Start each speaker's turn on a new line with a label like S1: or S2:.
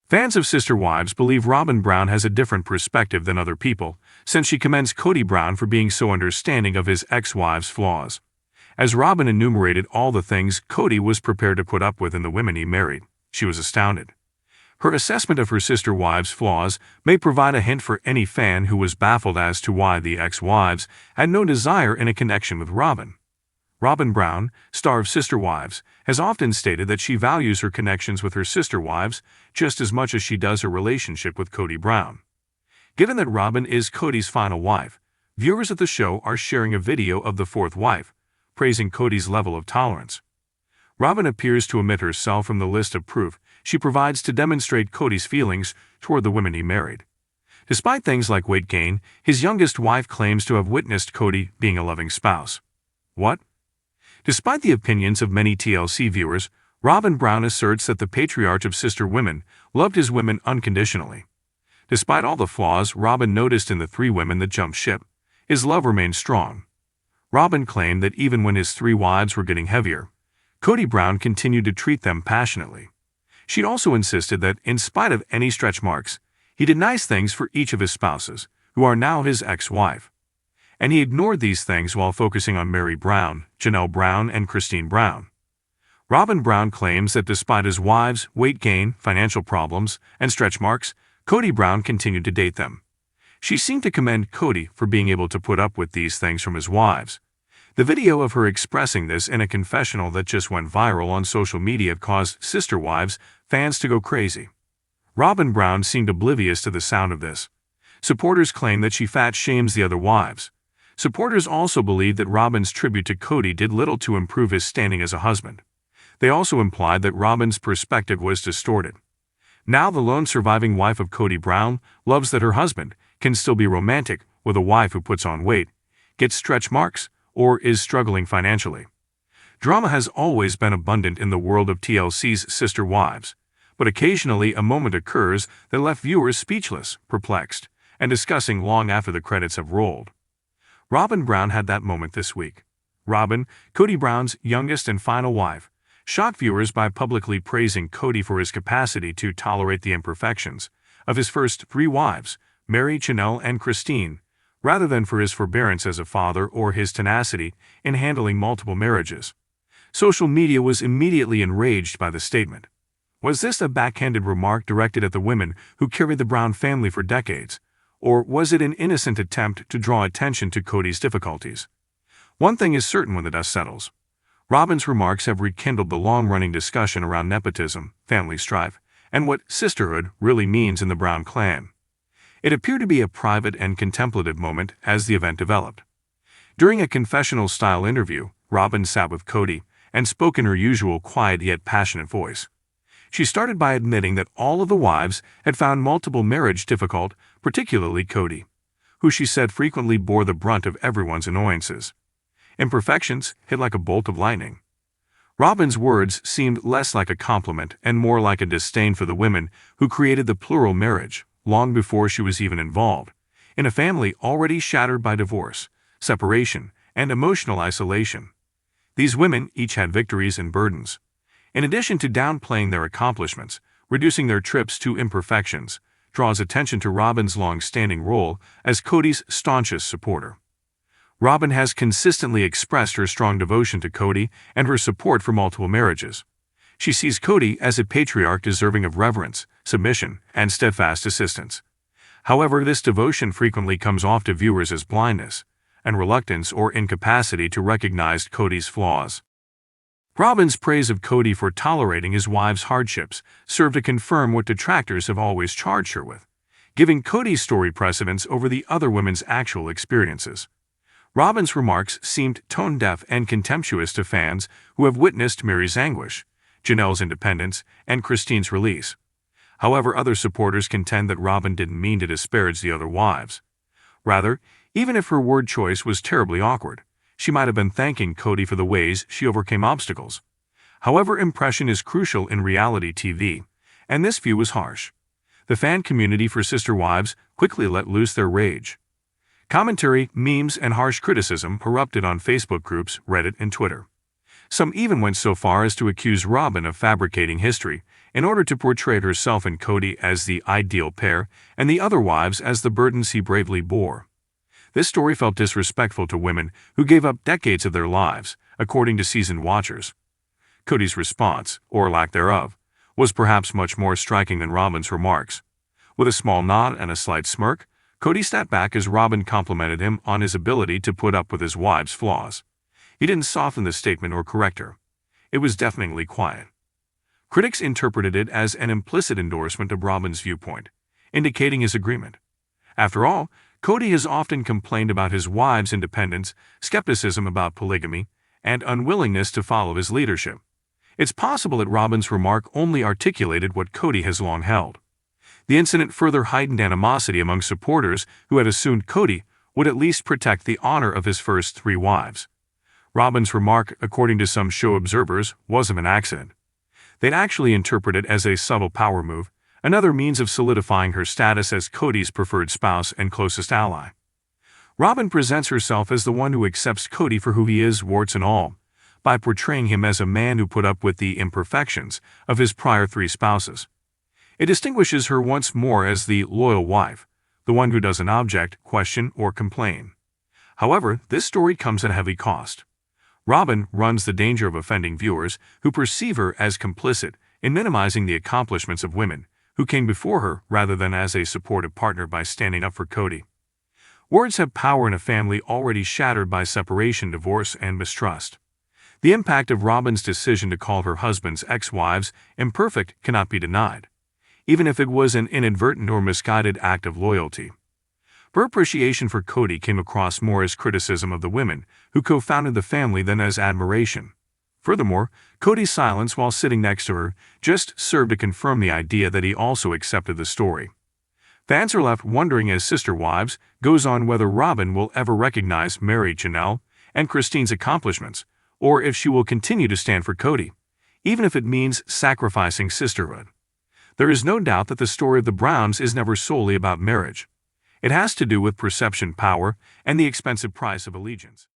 S1: Fans of Sister Wives believe Robyn Brown has a different perspective than other people, since she commends Kody Brown for being so understanding of his ex-wife's flaws. As Robyn enumerated all the things Kody was prepared to put up with in the women he married, she was astounded. Her assessment of her sister wives' flaws may provide a hint for any fan who was baffled as to why the ex-wives had no desire in a connection with Robyn. Robyn Brown, star of Sister Wives, has often stated that she values her connections with her sister wives just as much as she does her relationship with Kody Brown. Given that Robyn is Kody's final wife, viewers of the show are sharing a video of the fourth wife, praising Kody's level of tolerance. Robyn appears to omit herself from the list of proof she provides to demonstrate Kody's feelings toward the women he married. Despite things like weight gain, his youngest wife claims to have witnessed Kody being a loving spouse. What? Despite the opinions of many TLC viewers, Robyn Brown asserts that the patriarch of sister women loved his women unconditionally. Despite all the flaws Robyn noticed in the three women that jumped ship, his love remained strong. Robyn claimed that even when his three wives were getting heavier, Kody Brown continued to treat them passionately. She'd also insisted that, in spite of any stretch marks, he did nice things for each of his spouses, who are now his ex-wife. And he ignored these things while focusing on Meri Brown, Janelle Brown, and Kody Brown. Robyn Brown claims that despite his wives' weight gain, financial problems, and stretch marks, Kody Brown continued to date them. She seemed to commend Kody for being able to put up with these things from his wives. The video of her expressing this in a confessional that just went viral on social media caused Sister Wives fans to go crazy. Robyn Brown seemed oblivious to the sound of this. Supporters claim that she fat-shames the other wives. Supporters also believe that Robyn's tribute to Kody did little to improve his standing as a husband. They also implied that Robyn's perspective was distorted. Now the lone surviving wife of Kody Brown loves that her husband can still be romantic with a wife who puts on weight, gets stretch marks, or is struggling financially. Drama has always been abundant in the world of TLC's Sister Wives, but occasionally a moment occurs that left viewers speechless, perplexed, and discussing long after the credits have rolled. Robyn Brown had that moment this week. Robyn, Kody Brown's youngest and final wife, shocked viewers by publicly praising Kody for his capacity to tolerate the imperfections of his first three wives, Meri, Janelle, and Kody, rather than for his forbearance as a father or his tenacity in handling multiple marriages. Social media was immediately enraged by the statement. Was this a backhanded remark directed at the women who carried the Brown family for decades? Or was it an innocent attempt to draw attention to Kody's difficulties? One thing is certain when the dust settles. Robyn's remarks have rekindled the long-running discussion around nepotism, family strife, and what sisterhood really means in the Brown clan. It appeared to be a private and contemplative moment as the event developed. During a confessional-style interview, Robyn sat with Kody and spoke in her usual quiet yet passionate voice. She started by admitting that all of the wives had found multiple marriage difficult, particularly Kody, who she said frequently bore the brunt of everyone's annoyances. Imperfections hit like a bolt of lightning. Robyn's words seemed less like a compliment and more like a disdain for the women who created the plural marriage, long before she was even involved, in a family already shattered by divorce, separation, and emotional isolation. These women each had victories and burdens. In addition to downplaying their accomplishments, reducing their trips to imperfections draws attention to Robyn's long-standing role as Kody's staunchest supporter. Robyn has consistently expressed her strong devotion to Kody and her support for multiple marriages. She sees Kody as a patriarch deserving of reverence, submission, and steadfast assistance. However, this devotion frequently comes off to viewers as blindness and reluctance or incapacity to recognize Kody's flaws. Robyn's praise of Kody for tolerating his wife's hardships served to confirm what detractors have always charged her with, giving Kody's story precedence over the other women's actual experiences. Robyn's remarks seemed tone-deaf and contemptuous to fans who have witnessed Meri's anguish, Janelle's independence, and Kody's release. However, other supporters contend that Robyn didn't mean to disparage the other wives. Rather, even if her word choice was terribly awkward, she might have been thanking Kody for the ways she overcame obstacles. However, impression is crucial in reality TV, and this view was harsh. The fan community for Sister Wives quickly let loose their rage. Commentary, memes, and harsh criticism erupted on Facebook groups, Reddit, and Twitter. Some even went so far as to accuse Robyn of fabricating history in order to portray herself and Kody as the ideal pair and the other wives as the burdens he bravely bore. This story felt disrespectful to women who gave up decades of their lives, according to seasoned watchers. Kody's response, or lack thereof, was perhaps much more striking than Robyn's remarks. With a small nod and a slight smirk, Kody sat back as Robyn complimented him on his ability to put up with his wife's flaws. He didn't soften the statement or correct her. It was deafeningly quiet. Critics interpreted it as an implicit endorsement of Robyn's viewpoint, indicating his agreement. After all, Kody has often complained about his wife's independence, skepticism about polygamy, and unwillingness to follow his leadership. It's possible that Robyn's remark only articulated what Kody has long held. The incident further heightened animosity among supporters who had assumed Kody would at least protect the honor of his first 3 wives. Robyn's remark, according to some show observers, wasn't an accident. They'd actually interpret it as a subtle power move, another means of solidifying her status as Kody's preferred spouse and closest ally. Robyn presents herself as the one who accepts Kody for who he is, warts and all, by portraying him as a man who put up with the imperfections of his prior 3 spouses. It distinguishes her once more as the loyal wife, the one who doesn't object, question, or complain. However, this story comes at a heavy cost. Robyn runs the danger of offending viewers who perceive her as complicit in minimizing the accomplishments of women who came before her rather than as a supportive partner by standing up for Kody. Words have power in a family already shattered by separation, divorce, and mistrust. The impact of Robyn's decision to call her husband's ex-wives imperfect cannot be denied, even if it was an inadvertent or misguided act of loyalty. Her appreciation for Kody came across more as criticism of the women who co-founded the family than as admiration. Furthermore, Kody's silence while sitting next to her just served to confirm the idea that he also accepted the story. Fans are left wondering as Sister Wives goes on whether Robyn will ever recognize Meri, Janelle, and Christine's accomplishments, or if she will continue to stand for Kody, even if it means sacrificing sisterhood. There is no doubt that the story of the Browns is never solely about marriage. It has to do with perception, power, and the expensive price of allegiance.